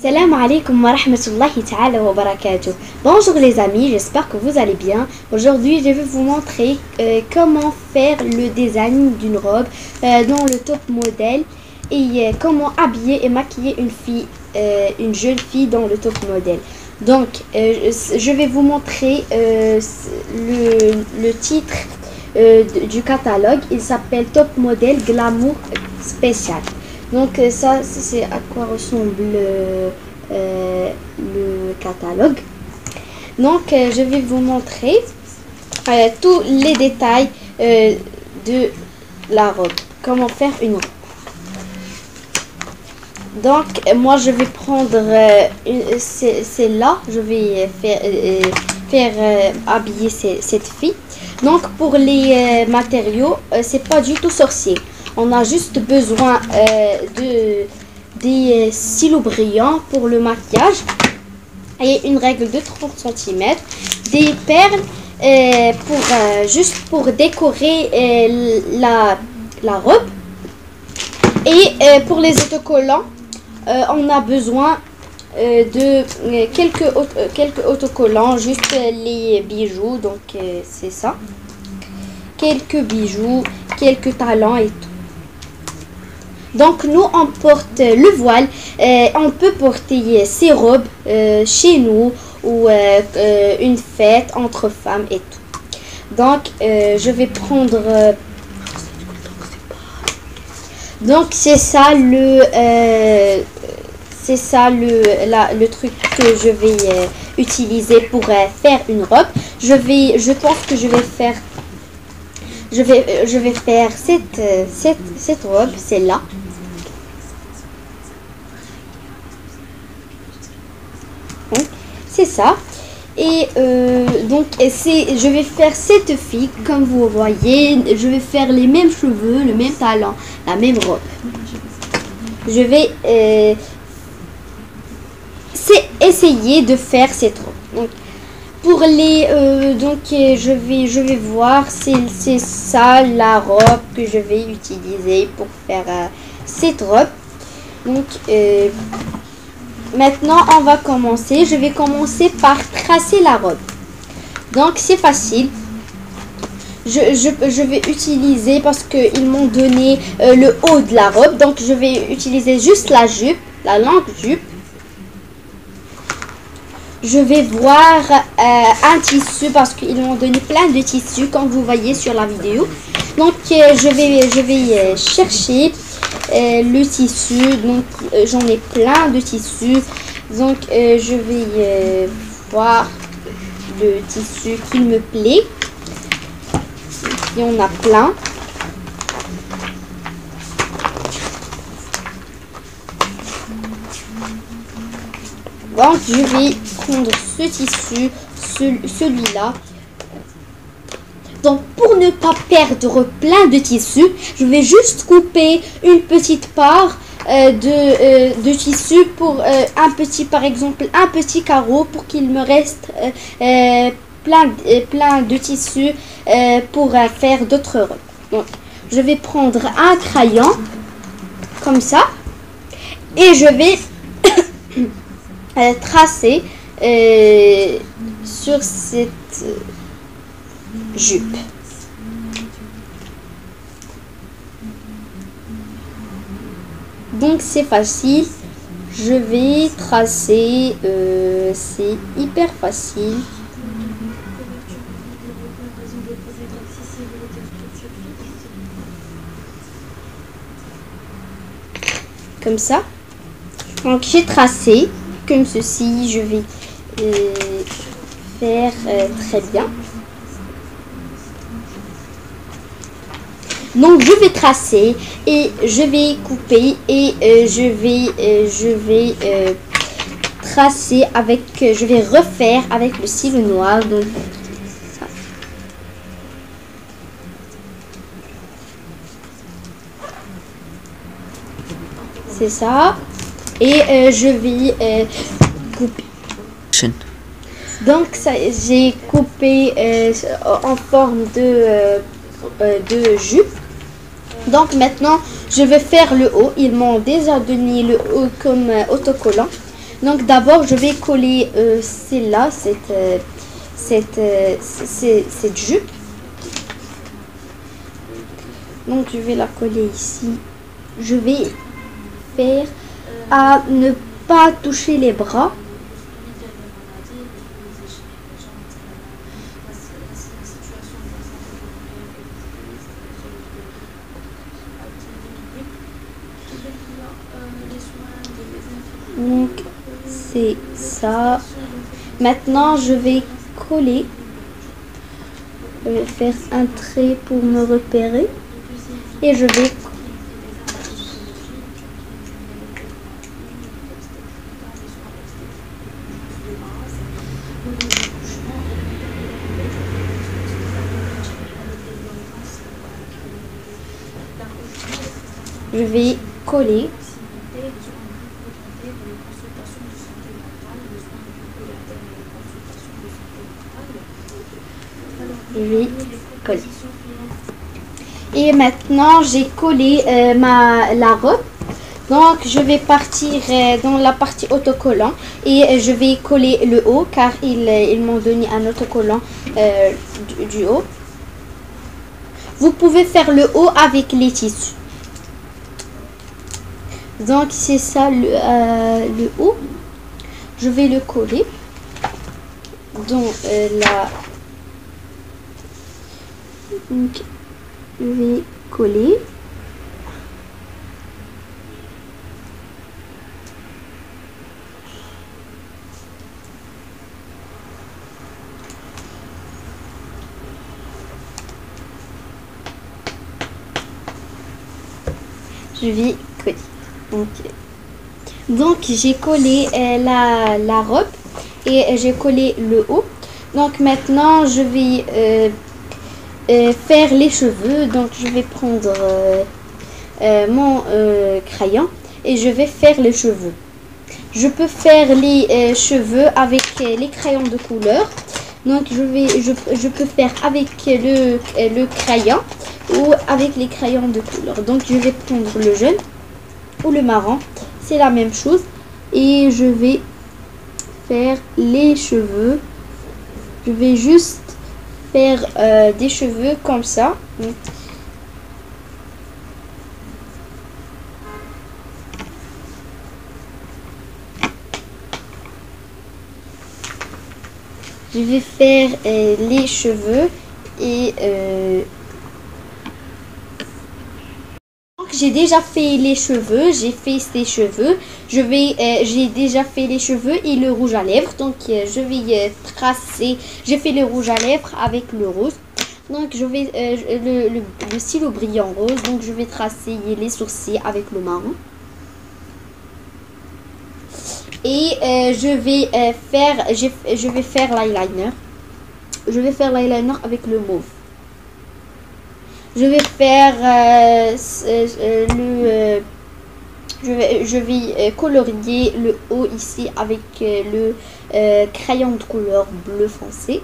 Salam alaikum wa rahmatullahi ta'ala wa barakatuh. Bonjour les amis, j'espère que vous allez bien. Aujourd'hui, je vais vous montrer comment faire le design d'une robe dans le top modèle et comment habiller et maquiller une fille, une jeune fille dans le top modèle. Donc, je vais vous montrer le titre du catalogue. Il s'appelle Top Model Glamour Spécial. Donc ça, c'est à quoi ressemble le catalogue. Donc je vais vous montrer tous les détails de la robe. Comment faire une robe. Donc moi je vais prendre celle-là. Je vais faire habiller cette fille. Donc pour les matériaux, c'est pas du tout sorcier. On a juste besoin des stylos brillants pour le maquillage et une règle de 30 cm, des perles juste pour décorer la robe. Et pour les autocollants, on a besoin de quelques autocollants, juste les bijoux, donc c'est ça. Quelques bijoux, quelques talons et tout. Donc nous on porte le voile, on peut porter ces robes chez nous ou une fête entre femmes et tout. Donc je vais prendre donc c'est ça le truc que je vais utiliser pour faire une robe. Je pense que je vais faire cette robe, celle-là. C'est ça. Et donc je vais faire cette fille, comme vous voyez. Je vais faire les mêmes cheveux, le même talon, la même robe. Je vais essayer de faire cette robe. Donc, pour les je vais voir, c'est ça la robe que je vais utiliser pour faire cette robe. Donc maintenant on va commencer. Je vais commencer par tracer la robe. Donc c'est facile. Je vais utiliser, parce qu'ils m'ont donné le haut de la robe, donc je vais utiliser juste la jupe, la longue jupe. Je vais voir un tissu, parce qu'ils m'ont donné plein de tissus comme vous voyez sur la vidéo. Donc je vais chercher le tissu. Donc j'en ai plein de tissus. Donc je vais voir le tissu qui me plaît. Il y en a plein. Donc je vais prendre ce tissu, celui-là. Donc pour ne pas perdre plein de tissus, je vais juste couper une petite part de tissu pour par exemple un petit carreau, pour qu'il me reste plein de tissus pour faire d'autres robes. Donc je vais prendre un crayon comme ça et je vais tracer sur cette jupe. Donc c'est facile. Je vais tracer, c'est hyper facile. Comme ça. Donc j'ai tracé comme ceci. Je vais faire très bien. Donc je vais tracer et je vais couper et je vais tracer avec, je vais refaire avec le stylo noir. Donc ça. C'est ça. Et je vais couper. Donc j'ai coupé en forme de jupe. Donc maintenant je vais faire le haut. Ils m'ont déjà donné le haut comme autocollant. Donc d'abord, je vais coller celle-là, cette jupe. Donc je vais la coller ici. Je vais faire à ne pas toucher les bras. Donc c'est ça. Maintenant je vais coller. Je vais faire un trait pour me repérer. Et je vais coller. Je vais coller. Et maintenant j'ai collé la robe. Donc je vais partir dans la partie autocollant et je vais coller le haut car ils m'ont donné un autocollant du haut. Vous pouvez faire le haut avec les tissus. Donc c'est ça le haut. Je vais le coller dans la... Donc je vais coller. Je vais coller. Donc j'ai collé la robe et j'ai collé le haut. Donc maintenant je vais faire les cheveux. Donc je vais prendre mon crayon et je vais faire les cheveux. Je peux faire les cheveux avec les crayons de couleur. Donc je peux faire avec le crayon ou avec les crayons de couleur. Donc je vais prendre le jaune ou le marron, c'est la même chose. Et je vais faire les cheveux. Je vais juste faire des cheveux comme ça. Je vais faire les cheveux et j'ai déjà fait les cheveux, j'ai fait ces cheveux. J'ai déjà fait les cheveux et le rouge à lèvres. Donc je vais tracer. J'ai fait le rouge à lèvres avec le rose. Donc je vais le stylo brillant rose. Donc je vais tracer les sourcils avec le marron. Et je vais faire l'eyeliner. Je vais faire l'eyeliner avec le mauve. Je vais faire je vais colorier le haut ici avec le crayon de couleur bleu foncé.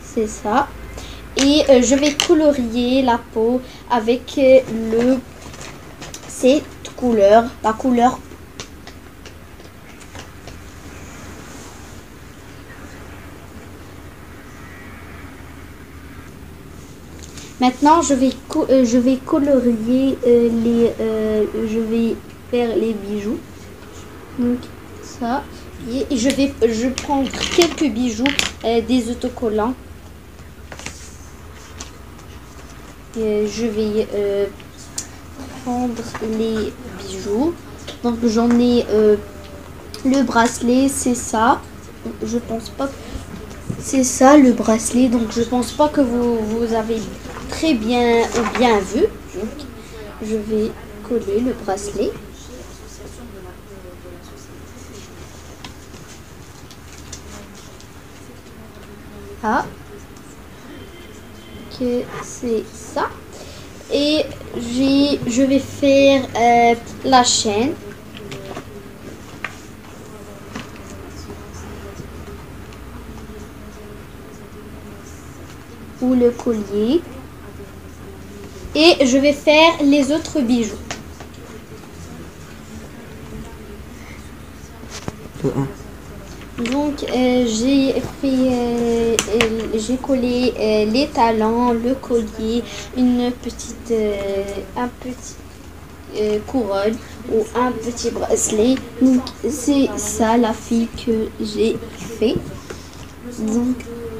C'est ça. Et je vais colorier la peau avec cette couleur, la couleur . Maintenant, je vais colorier je vais faire les bijoux. Donc ça. Et je prends quelques bijoux, des autocollants. Et je vais prendre les bijoux. Donc j'en ai le bracelet, c'est ça. Je pense pas. C'est ça le bracelet. Donc je pense pas que vous avez très bien vu. Donc je vais coller le bracelet. Ah, que c'est ça. Et je vais faire la chaîne. Ou le collier. Et je vais faire les autres bijoux. Donc j'ai collé les talons, le collier, une petite un petit couronne ou un petit bracelet. Donc c'est ça la fille que j'ai fait. Donc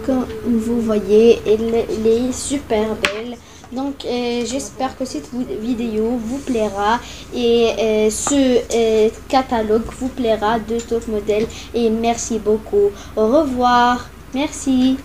comme vous voyez, elle est super belle. Donc j'espère que cette vidéo vous plaira et ce catalogue vous plaira de Top Model, et merci beaucoup. Au revoir. Merci.